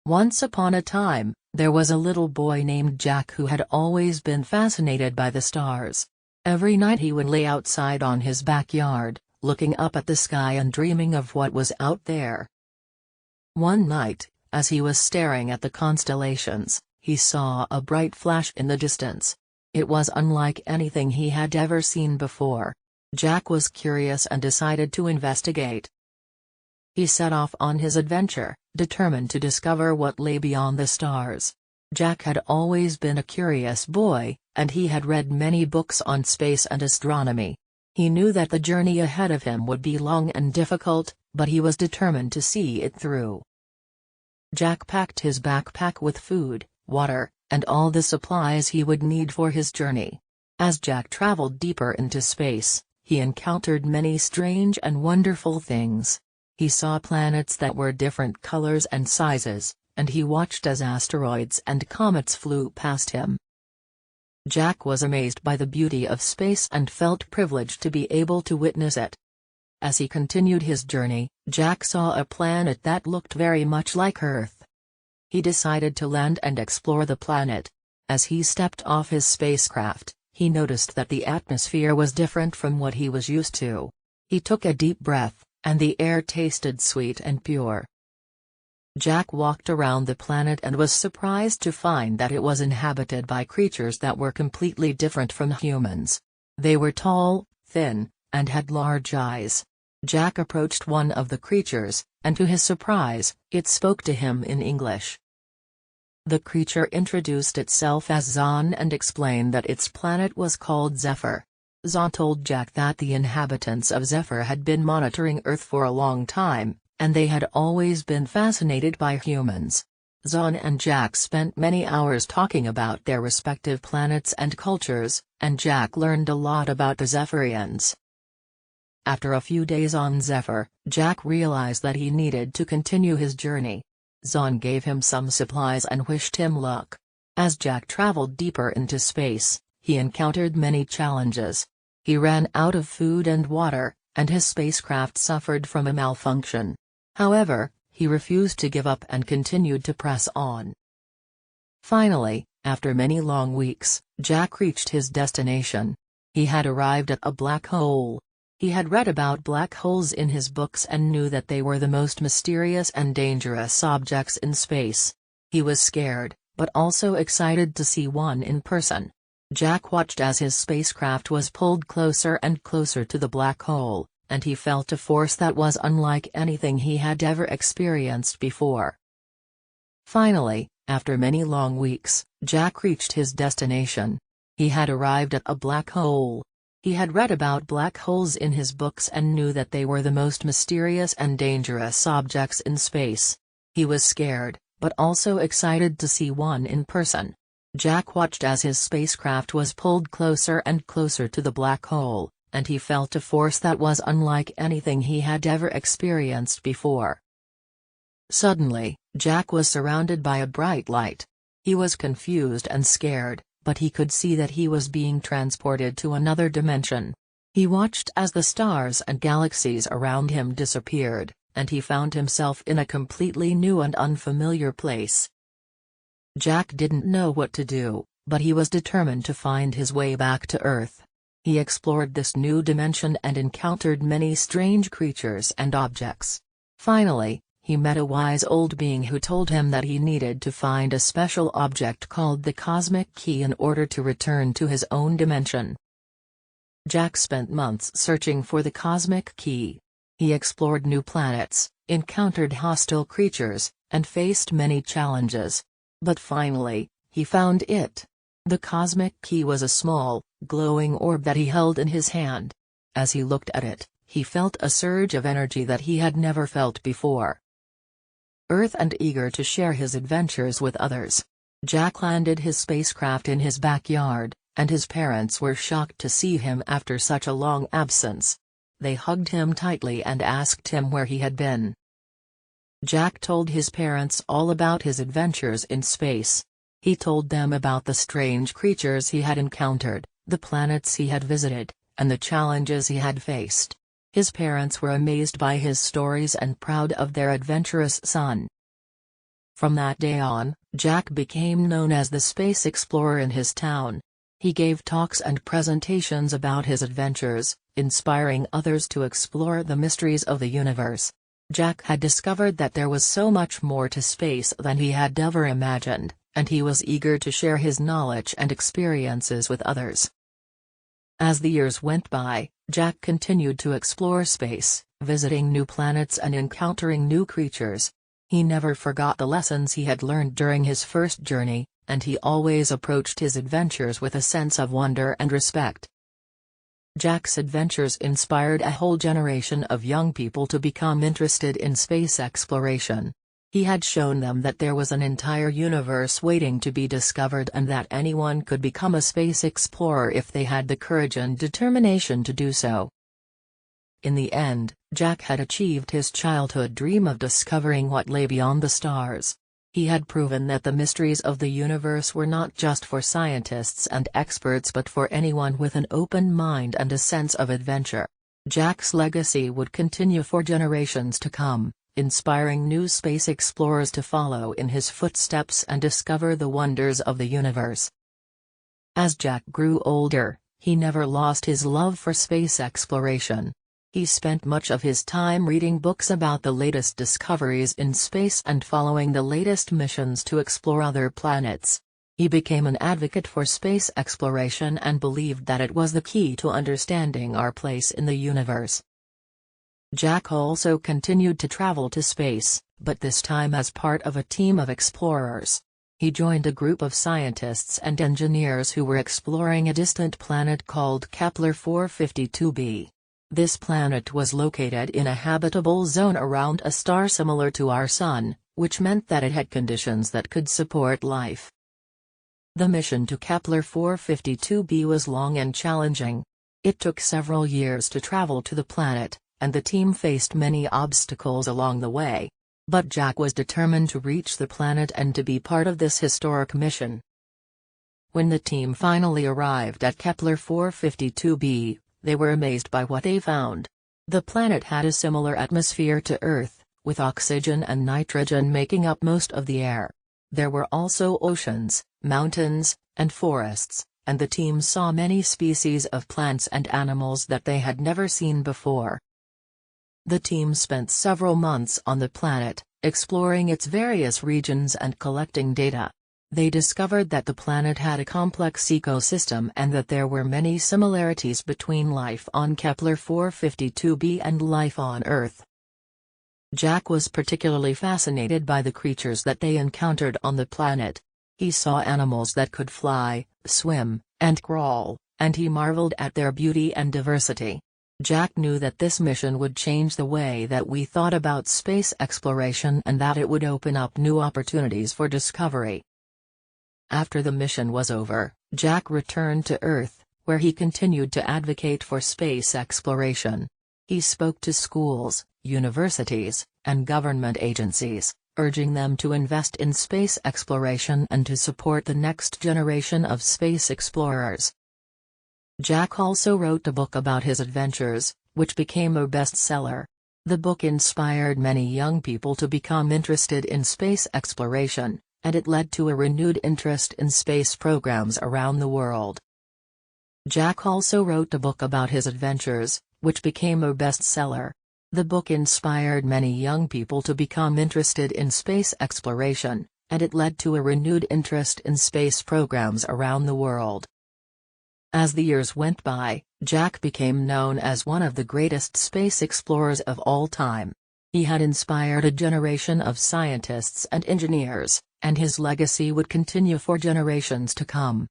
Once upon a time, there was a little boy named Jack who had always been fascinated by the stars. Every night he would lay outside on his backyard, looking up at the sky and dreaming of what was out there. One night, as he was staring at the constellations, he saw a bright flash in the distance. It was unlike anything he had ever seen before. Jack was curious and decided to investigate. He set off on his adventure, determined to discover what lay beyond the stars. Jack had always been a curious boy, and he had read many books on space and astronomy. He knew that the journey ahead of him would be long and difficult, but he was determined to see it through. Jack packed his backpack with food, water, and all the supplies he would need for his journey. As Jack traveled deeper into space, he encountered many strange and wonderful things. He saw planets that were different colors and sizes, and he watched as asteroids and comets flew past him. Jack was amazed by the beauty of space and felt privileged to be able to witness it. As he continued his journey, Jack saw a planet that looked very much like Earth. He decided to land and explore the planet. As he stepped off his spacecraft, he noticed that the atmosphere was different from what he was used to. He took a deep breath, and the air tasted sweet and pure. Jack walked around the planet and was surprised to find that it was inhabited by creatures that were completely different from humans. They were tall, thin, and had large eyes. Jack approached one of the creatures, and to his surprise, it spoke to him in English. The creature introduced itself as Zon and explained that its planet was called Zephyr. Zon told Jack that the inhabitants of Zephyr had been monitoring Earth for a long time, and they had always been fascinated by humans. Zon and Jack spent many hours talking about their respective planets and cultures, and Jack learned a lot about the Zephyrians. After a few days on Zephyr, Jack realized that he needed to continue his journey. Zon gave him some supplies and wished him luck. As Jack traveled deeper into space, he encountered many challenges. He ran out of food and water, and his spacecraft suffered from a malfunction. However, he refused to give up and continued to press on. Finally, after many long weeks, Jack reached his destination. He had arrived at a black hole. He had read about black holes in his books and knew that they were the most mysterious and dangerous objects in space. He was scared, but also excited to see one in person. Jack watched as his spacecraft was pulled closer and closer to the black hole, and he felt a force that was unlike anything he had ever experienced before. Finally, after many long weeks, Jack reached his destination. He had arrived at a black hole. He had read about black holes in his books and knew that they were the most mysterious and dangerous objects in space. He was scared, but also excited to see one in person. Jack watched as his spacecraft was pulled closer and closer to the black hole, and he felt a force that was unlike anything he had ever experienced before. Suddenly, Jack was surrounded by a bright light. He was confused and scared, but he could see that he was being transported to another dimension. He watched as the stars and galaxies around him disappeared, and he found himself in a completely new and unfamiliar place. Jack didn't know what to do, but he was determined to find his way back to Earth. He explored this new dimension and encountered many strange creatures and objects. Finally, he met a wise old being who told him that he needed to find a special object called the Cosmic Key in order to return to his own dimension. Jack spent months searching for the Cosmic Key. He explored new planets, encountered hostile creatures, and faced many challenges. But finally, he found it. The Cosmic Key was a small, glowing orb that he held in his hand. As he looked at it, he felt a surge of energy that he had never felt before. Earth and eager to share his adventures with others, Jack landed his spacecraft in his backyard, and his parents were shocked to see him after such a long absence. They hugged him tightly and asked him where he had been. Jack told his parents all about his adventures in space. He told them about the strange creatures he had encountered, the planets he had visited, and the challenges he had faced. His parents were amazed by his stories and proud of their adventurous son. From that day on, Jack became known as the space explorer in his town. He gave talks and presentations about his adventures, inspiring others to explore the mysteries of the universe. Jack had discovered that there was so much more to space than he had ever imagined, and he was eager to share his knowledge and experiences with others. As the years went by, Jack continued to explore space, visiting new planets and encountering new creatures. He never forgot the lessons he had learned during his first journey, and he always approached his adventures with a sense of wonder and respect. Jack's adventures inspired a whole generation of young people to become interested in space exploration. He had shown them that there was an entire universe waiting to be discovered and that anyone could become a space explorer if they had the courage and determination to do so. In the end, Jack had achieved his childhood dream of discovering what lay beyond the stars. He had proven that the mysteries of the universe were not just for scientists and experts but for anyone with an open mind and a sense of adventure. Jack's legacy would continue for generations to come, inspiring new space explorers to follow in his footsteps and discover the wonders of the universe. As Jack grew older, he never lost his love for space exploration. He spent much of his time reading books about the latest discoveries in space and following the latest missions to explore other planets. He became an advocate for space exploration and believed that it was the key to understanding our place in the universe. Jack also continued to travel to space, but this time as part of a team of explorers. He joined a group of scientists and engineers who were exploring a distant planet called Kepler 452b. This planet was located in a habitable zone around a star similar to our Sun, which meant that it had conditions that could support life. The mission to Kepler 452b was long and challenging. It took several years to travel to the planet, and the team faced many obstacles along the way. But Jack was determined to reach the planet and to be part of this historic mission. When the team finally arrived at Kepler 452b, they were amazed by what they found. The planet had a similar atmosphere to Earth, with oxygen and nitrogen making up most of the air. There were also oceans, mountains, and forests, and the team saw many species of plants and animals that they had never seen before. The team spent several months on the planet, exploring its various regions and collecting data. They discovered that the planet had a complex ecosystem and that there were many similarities between life on Kepler 452b and life on Earth. Jack was particularly fascinated by the creatures that they encountered on the planet. He saw animals that could fly, swim, and crawl, and he marveled at their beauty and diversity. Jack knew that this mission would change the way that we thought about space exploration and that it would open up new opportunities for discovery. After the mission was over, Jack returned to Earth, where he continued to advocate for space exploration. He spoke to schools, universities, and government agencies, urging them to invest in space exploration and to support the next generation of space explorers. Jack also wrote a book about his adventures, which became a bestseller. The book inspired many young people to become interested in space exploration, and it led to a renewed interest in space programs around the world. Jack also wrote a book about his adventures, which became a bestseller. The book inspired many young people to become interested in space exploration, and it led to a renewed interest in space programs around the world. As the years went by, Jack became known as one of the greatest space explorers of all time. He had inspired a generation of scientists and engineers, and his legacy would continue for generations to come.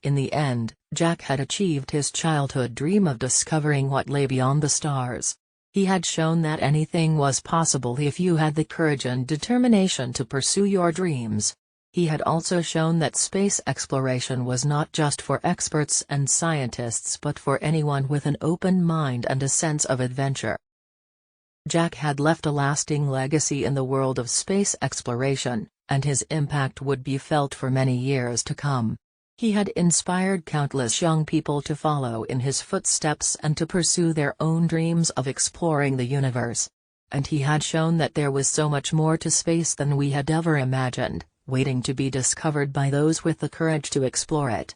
In the end, Jack had achieved his childhood dream of discovering what lay beyond the stars. He had shown that anything was possible if you had the courage and determination to pursue your dreams. He had also shown that space exploration was not just for experts and scientists but for anyone with an open mind and a sense of adventure. Jack had left a lasting legacy in the world of space exploration, and his impact would be felt for many years to come. He had inspired countless young people to follow in his footsteps and to pursue their own dreams of exploring the universe. and he had shown that there was so much more to space than we had ever imagined, waiting to be discovered by those with the courage to explore it.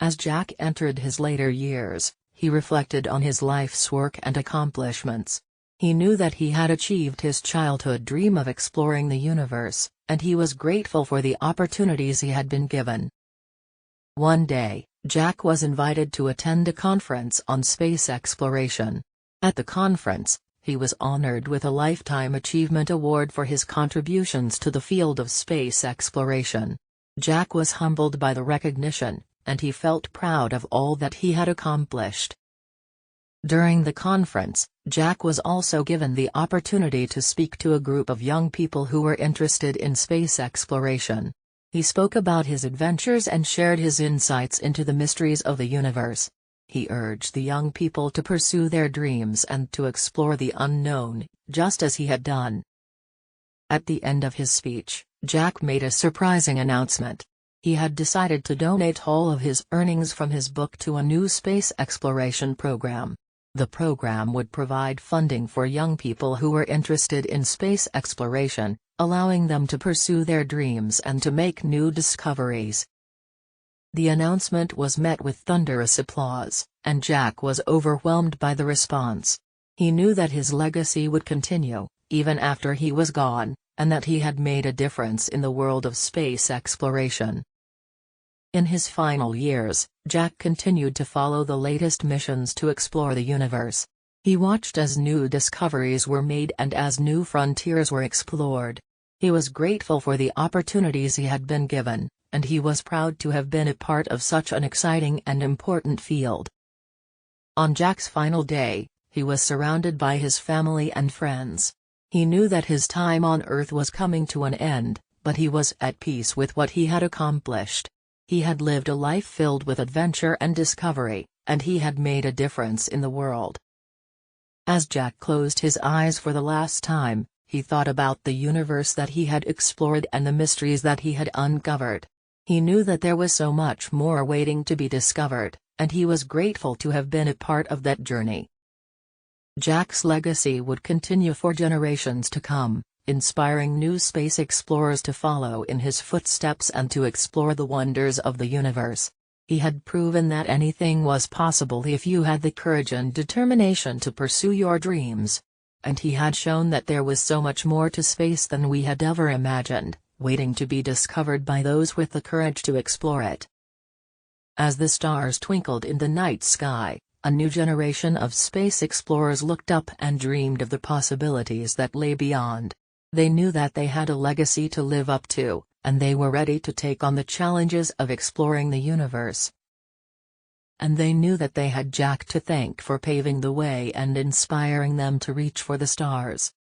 As Jack entered his later years, he reflected on his life's work and accomplishments. He knew that he had achieved his childhood dream of exploring the universe, and he was grateful for the opportunities he had been given. One day, Jack was invited to attend a conference on space exploration. At the conference, he was honored with a Lifetime Achievement Award for his contributions to the field of space exploration. Jack was humbled by the recognition, and he felt proud of all that he had accomplished. During the conference, Jack was also given the opportunity to speak to a group of young people who were interested in space exploration. He spoke about his adventures and shared his insights into the mysteries of the universe. He urged the young people to pursue their dreams and to explore the unknown, just as he had done. At the end of his speech, Jack made a surprising announcement. He had decided to donate all of his earnings from his book to a new space exploration program. The program would provide funding for young people who were interested in space exploration, allowing them to pursue their dreams and to make new discoveries. The announcement was met with thunderous applause, and Jack was overwhelmed by the response. He knew that his legacy would continue, even after he was gone, and that he had made a difference in the world of space exploration. In his final years, Jack continued to follow the latest missions to explore the universe. He watched as new discoveries were made and as new frontiers were explored. He was grateful for the opportunities he had been given, and he was proud to have been a part of such an exciting and important field. On Jack's final day, he was surrounded by his family and friends. He knew that his time on Earth was coming to an end, but he was at peace with what he had accomplished. He had lived a life filled with adventure and discovery, and he had made a difference in the world. As Jack closed his eyes for the last time, he thought about the universe that he had explored and the mysteries that he had uncovered. He knew that there was so much more waiting to be discovered, and he was grateful to have been a part of that journey. Jack's legacy would continue for generations to come, inspiring new space explorers to follow in his footsteps and to explore the wonders of the universe. He had proven that anything was possible if you had the courage and determination to pursue your dreams. And he had shown that there was so much more to space than we had ever imagined, waiting to be discovered by those with the courage to explore it. As the stars twinkled in the night sky, a new generation of space explorers looked up and dreamed of the possibilities that lay beyond. They knew that they had a legacy to live up to, and they were ready to take on the challenges of exploring the universe. And they knew that they had Jack to thank for paving the way and inspiring them to reach for the stars.